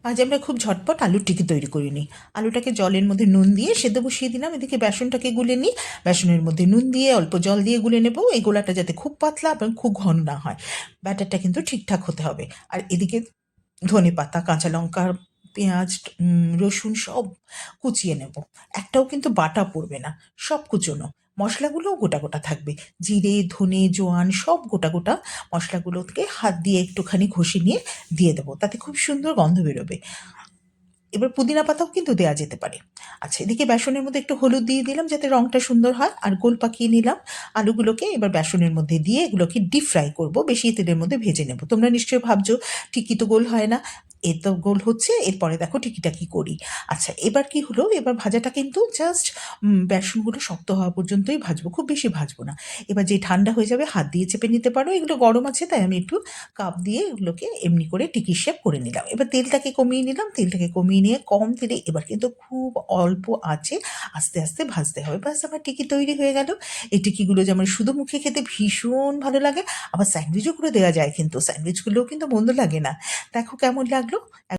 আজ আমরা খুব ঝটপট আলুর টিকি তৈরি করে নিই। আলুটাকে জলের মধ্যে নুন দিয়ে সেদ্ধ বসিয়ে দিলাম, এদিকে বেসনটাকে গুলে নিই। বেসনের মধ্যে নুন দিয়ে অল্প জল দিয়ে গুলে নেব, এই গোলাটা যাতে খুব পাতলা এবং খুব ঘন না হয়। ব্যাটারটা কিন্তু ঠিকঠাক হতে হবে। আর এদিকে ধনেপাতা, কাঁচা লঙ্কা, পেঁয়াজ, রসুন সব কুচিয়ে নেব। একটাও কিন্তু বাটা পড়বে না, সব কুচোনো। মশলাগুলোও গোটা গোটা থাকবে। জিরে, ধনে, জোয়ান সব গোটা গোটা মশলাগুলোকে হাত দিয়ে একটুখানি ঘষে নিয়ে দিয়ে দেবো, তাতে খুব সুন্দর গন্ধ বেরোবে। এবার পুদিনা পাতাও কিন্তু দেওয়া যেতে পারে। আচ্ছা, এদিকে বেসনের মধ্যে একটু হলুদ দিয়ে দিলাম যাতে রংটা সুন্দর হয়, আর গোল পাকিয়ে নিলাম। আলুগুলোকে এবার বেসনের মধ্যে দিয়ে এগুলোকে ডিপ ফ্রাই করবো, বেশি তেলের মধ্যে ভেজে নেব। তোমরা নিশ্চয়ই ভাবছো টিকি তো গোল হয় না। এ তো গোল হচ্ছে, এরপরে দেখো টিকিটা কি করি। আচ্ছা, এবার কি হলো, এবার ভাজাটা কিন্তু জাস্ট বেসনগুলো শক্ত হওয়া পর্যন্তই ভাজবো, খুব বেশি ভাজবো না। এবার যে ঠান্ডা হয়ে যাবে হাত দিয়ে চেপে নিতে পারো, এগুলো গরম আছে তাই আমি একটু কাপ দিয়ে এগুলোকে এমনি করে টিকির শেপ করে নিলাম। এবার তেলটাকে কমিয়ে নিলাম, তেলটাকে কমিয়ে নিয়ে কম তেলে এবার কিন্তু খুব অল্প আঁচে আস্তে আস্তে ভাজতে হবে। ব্যাস, আমার টিকি তৈরি হয়ে গেল। এই টিকিগুলো যেমন শুধু মুখে খেতে ভীষণ ভালো লাগে, আবার স্যান্ডউইচও করে দেওয়া যায়, কিন্তু স্যান্ডউইচগুলোও কিন্তু মন্দ লাগে না। দেখো কেমন লাগলো।